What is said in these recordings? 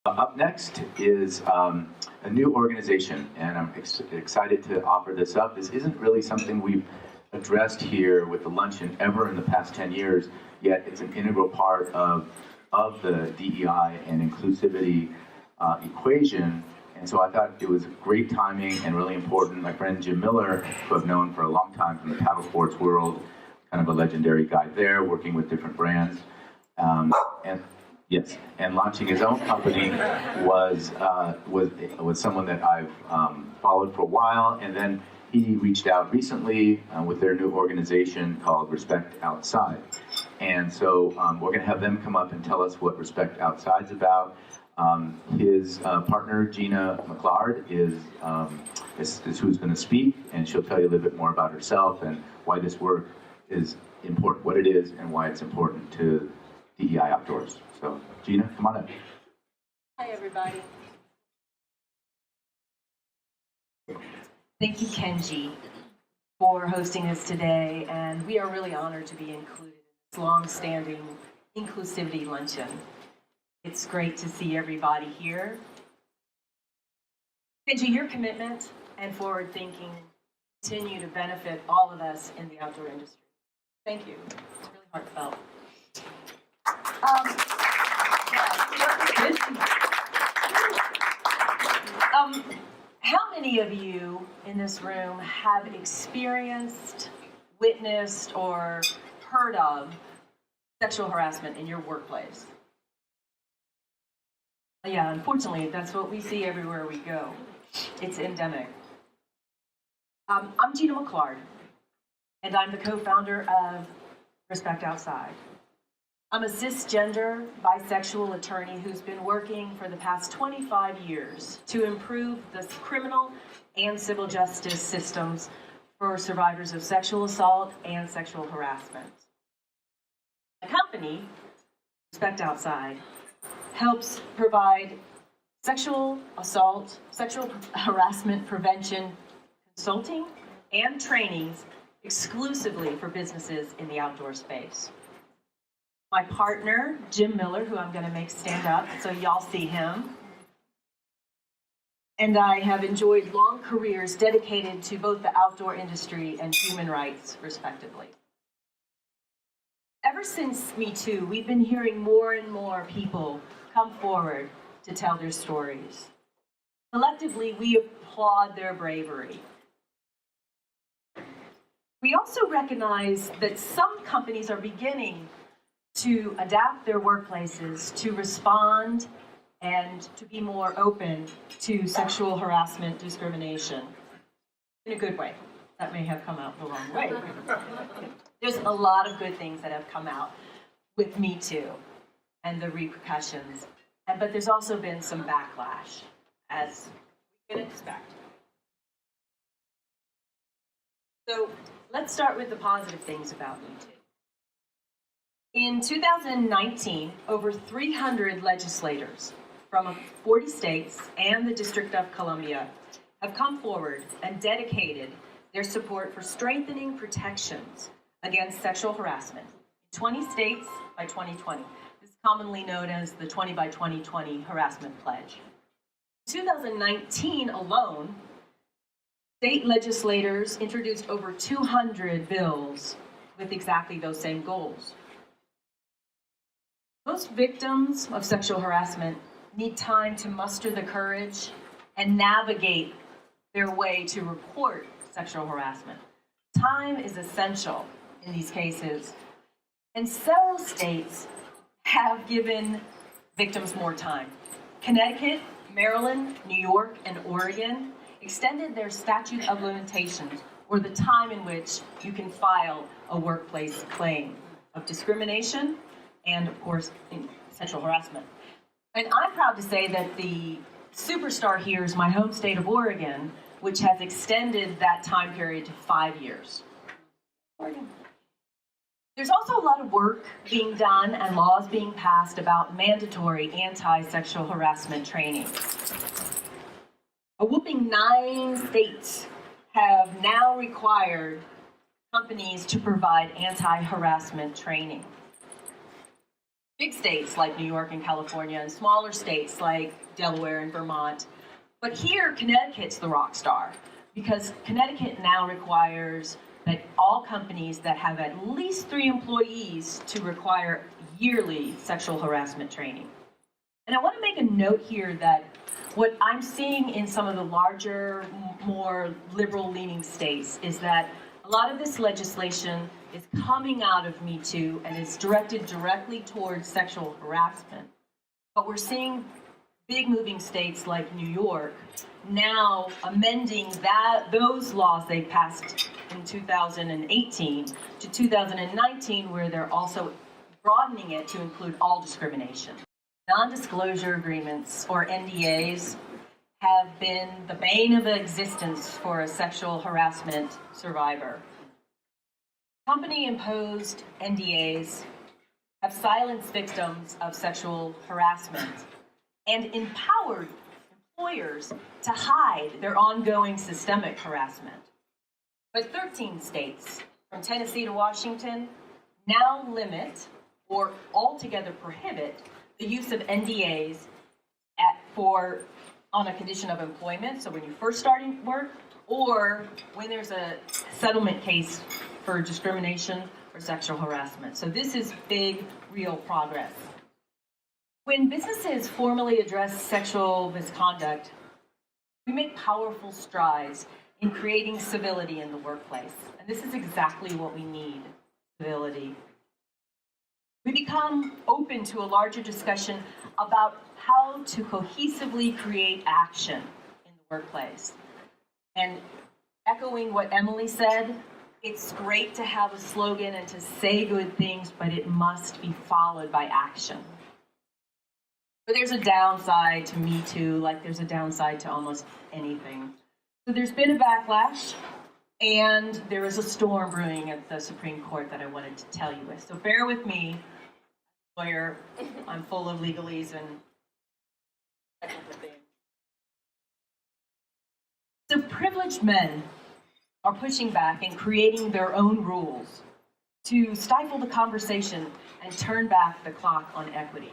Up next is a new organization, and I'm excited to offer this up. This isn't really something we've addressed here with the luncheon ever in the past 10 years, yet it's an integral part of the DEI and inclusivity equation. And so I thought it was great timing and really important. My friend Jim Miller, who I've known for a long time from the paddle sports world, kind of a legendary guy there, working with different brands. And launching his own company was someone that I've followed for a while, and then he reached out recently with their new organization called Respect Outside. And so we're going to have them come up and tell us what Respect Outside's about. His partner, Gina McClard, is who's going to speak, and she'll tell you a little bit more about herself and why this work is important, what it is, and why it's important to DEI Outdoors. So, Gina, come on up. Hi, everybody. Thank you, Kenji, for hosting us today, and we are really honored to be included in this long-standing inclusivity luncheon. It's great to see everybody here. Kenji, your commitment and forward thinking continue to benefit all of us in the outdoor industry. Thank you. It's really heartfelt. How many of you in this room have experienced, witnessed, or heard of sexual harassment in your workplace? Yeah, unfortunately, that's what we see everywhere we go. It's endemic. I'm Gina McClard, and I'm the co-founder of Respect Outside. I'm a cisgender, bisexual attorney who's been working for the past 25 years to improve the criminal and civil justice systems for survivors of sexual assault and sexual harassment. The company, Respect Outside, helps provide sexual assault, sexual harassment prevention consulting and trainings exclusively for businesses in the outdoor space. My partner, Jim Miller, who I'm going to make stand up so y'all see him, and I have enjoyed long careers dedicated to both the outdoor industry and human rights, respectively. Ever since Me Too, we've been hearing more and more people come forward to tell their stories. Collectively, we applaud their bravery. We also recognize that some companies are beginning to adapt their workplaces to respond and to be more open to sexual harassment discrimination in a good way. That may have come out the wrong way. There's a lot of good things that have come out with Me Too and the repercussions, but there's also been some backlash, as we can expect. So let's start with the positive things about Me Too. In 2019, over 300 legislators from 40 states and the District of Columbia have come forward and dedicated their support for strengthening protections against sexual harassment in 20 states by 2020. This is commonly known as the 20 by 2020 Harassment Pledge. In 2019 alone, state legislators introduced over 200 bills with exactly those same goals. Most victims of sexual harassment need time to muster the courage and navigate their way to report sexual harassment. Time is essential in these cases, and several states have given victims more time. Connecticut, Maryland, New York, and Oregon extended their statute of limitations, or the time in which you can file a workplace claim of discrimination and, of course, sexual harassment. And I'm proud to say that the superstar here is my home state of Oregon, which has extended that time period to 5 years. Oregon. There's also a lot of work being done and laws being passed about mandatory anti-sexual harassment training. A whopping 9 states have now required companies to provide anti-harassment training. big states like New York and California, and smaller states like Delaware and Vermont. But here, Connecticut's the rock star, because Connecticut now requires that all companies that have at least 3 employees to require yearly sexual harassment training. And I want to make a note here that what I'm seeing in some of the larger, more liberal-leaning states is that a lot of this legislation is coming out of Me Too and is directed directly towards sexual harassment. But we're seeing big moving states like New York now amending those laws they passed in 2018 to 2019, where they're also broadening it to include all discrimination. Non-disclosure agreements, or NDAs, have been the bane of existence for a sexual harassment survivor. Company-imposed NDAs have silenced victims of sexual harassment and empowered employers to hide their ongoing systemic harassment. But 13 states, from Tennessee to Washington, now limit or altogether prohibit the use of NDAs on a condition of employment, so when you're first starting work, or when there's a settlement case for discrimination or sexual harassment. So this is big, real progress. When businesses formally address sexual misconduct, we make powerful strides in creating civility in the workplace. And this is exactly what we need, civility. We become open to a larger discussion about how to cohesively create action in the workplace. And echoing what Emily said, it's great to have a slogan and to say good things, but it must be followed by action. But there's a downside to Me Too, like there's a downside to almost anything. So there's been a backlash, and there is a storm brewing at the Supreme Court that I wanted to tell you with. So bear with me, lawyer. I'm full of legalese and technical things. So privileged men are pushing back and creating their own rules to stifle the conversation and turn back the clock on equity.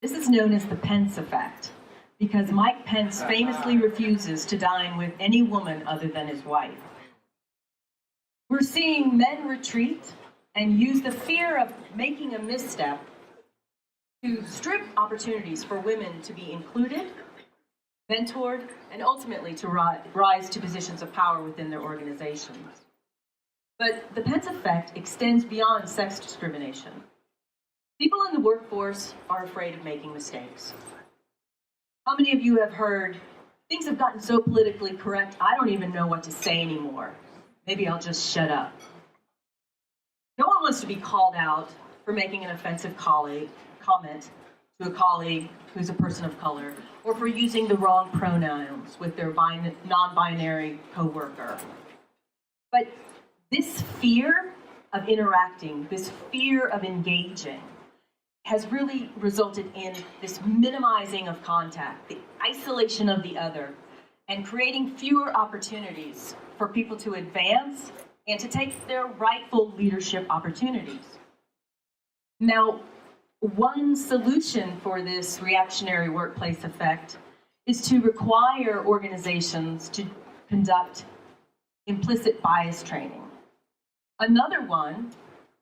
This is known as the Pence effect, because Mike Pence famously refuses to dine with any woman other than his wife. We're seeing men retreat and use the fear of making a misstep to strip opportunities for women to be included, mentored, and ultimately to rise to positions of power within their organizations. But the Pence effect extends beyond sex discrimination. People in the workforce are afraid of making mistakes. How many of you have heard, things have gotten so politically correct, I don't even know what to say anymore. Maybe I'll just shut up. No one wants to be called out for making an offensive comment to a colleague who's a person of color, or for using the wrong pronouns with their non-binary coworker. But this fear of interacting, this fear of engaging, has really resulted in this minimizing of contact, the isolation of the other, and creating fewer opportunities for people to advance and to take their rightful leadership opportunities. Now, one solution for this reactionary workplace effect is to require organizations to conduct implicit bias training. Another one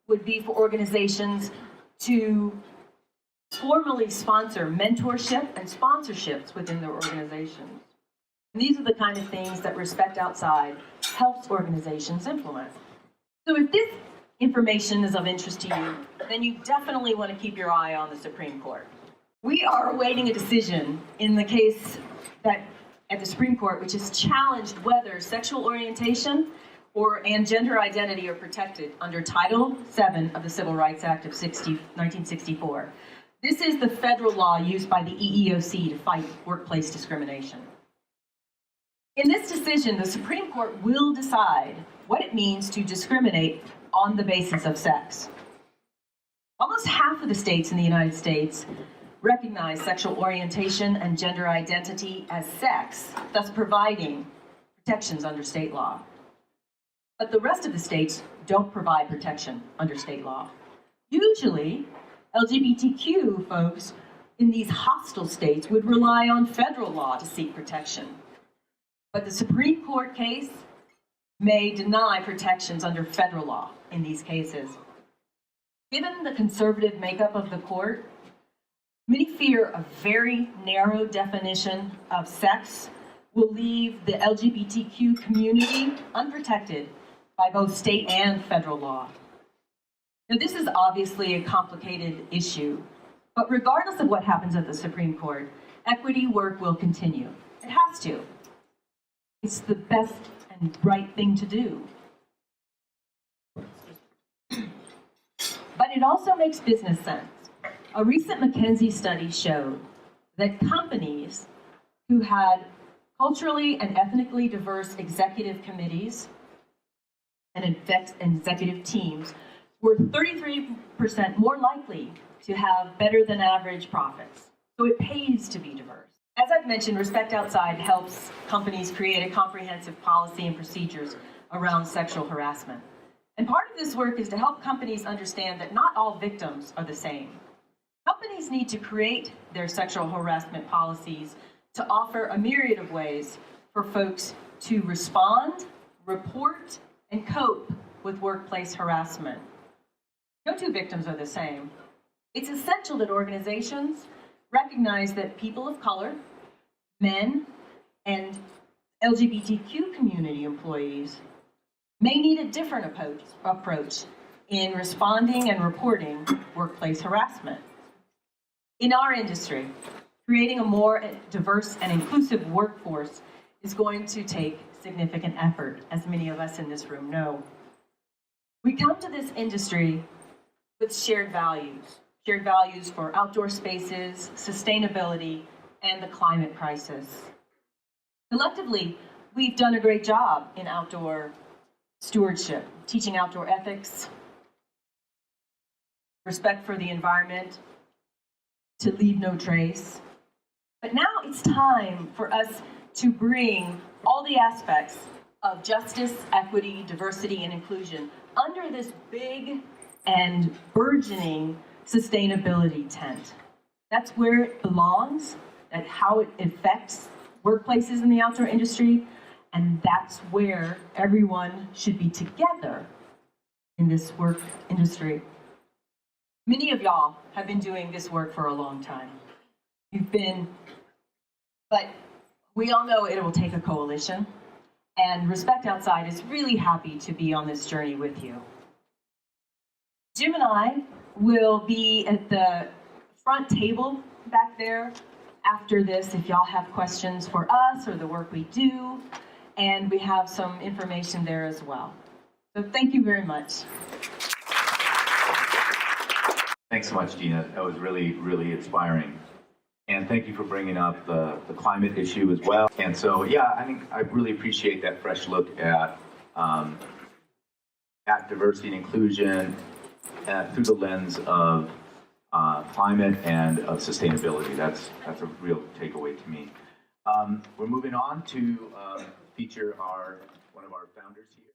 would be for organizations to formally sponsor mentorship and sponsorships within their organizations. And these are the kind of things that Respect Outside helps organizations implement. So if this information is of interest to you, then you definitely want to keep your eye on the Supreme Court. We are awaiting a decision in the case that at the Supreme Court, which has challenged whether sexual orientation and gender identity are protected under Title VII of the Civil Rights Act of 1964. This is the federal law used by the EEOC to fight workplace discrimination. In this decision, the Supreme Court will decide what it means to discriminate on the basis of sex. Almost half of the states in the United States recognize sexual orientation and gender identity as sex, thus providing protections under state law. But the rest of the states don't provide protection under state law. Usually, LGBTQ folks in these hostile states would rely on federal law to seek protection. But the Supreme Court case may deny protections under federal law in these cases. Given the conservative makeup of the court, many fear a very narrow definition of sex will leave the LGBTQ community unprotected by both state and federal law. Now, this is obviously a complicated issue, but regardless of what happens at the Supreme Court, equity work will continue. It has to. It's the best and right thing to do. But it also makes business sense. A recent McKinsey study showed that companies who had culturally and ethnically diverse executive committees and executive teams were 33% more likely to have better than average profits. So it pays to be diverse. As I've mentioned, Respect Outside helps companies create a comprehensive policy and procedures around sexual harassment. And part of this work is to help companies understand that not all victims are the same. Companies need to create their sexual harassment policies to offer a myriad of ways for folks to respond, report, and cope with workplace harassment. No two victims are the same. It's essential that organizations recognize that people of color, men, and LGBTQ community employees may need a different approach in responding and reporting workplace harassment. In our industry, creating a more diverse and inclusive workforce is going to take significant effort, as many of us in this room know. We come to this industry with shared values for outdoor spaces, sustainability, and the climate crisis. Collectively, we've done a great job in outdoor stewardship, teaching outdoor ethics, respect for the environment, to leave no trace. But now it's time for us to bring all the aspects of justice, equity, diversity, and inclusion under this big and burgeoning sustainability tent. That's where it belongs, that's how it affects workplaces in the outdoor industry, and that's where everyone should be together in this work industry. Many of y'all have been doing this work for a long time. But we all know it will take a coalition, and Respect Outside is really happy to be on this journey with you. Jim and I will be at the front table back there after this if y'all have questions for us or the work we do, and we have some information there as well. So thank you very much. Thanks so much, Gina. That was really, really inspiring. And thank you for bringing up the climate issue as well. And so, yeah, I think I really appreciate that fresh look at diversity and inclusion through the lens of climate and of sustainability. That's a real takeaway to me. We're moving on to feature one of our founders here.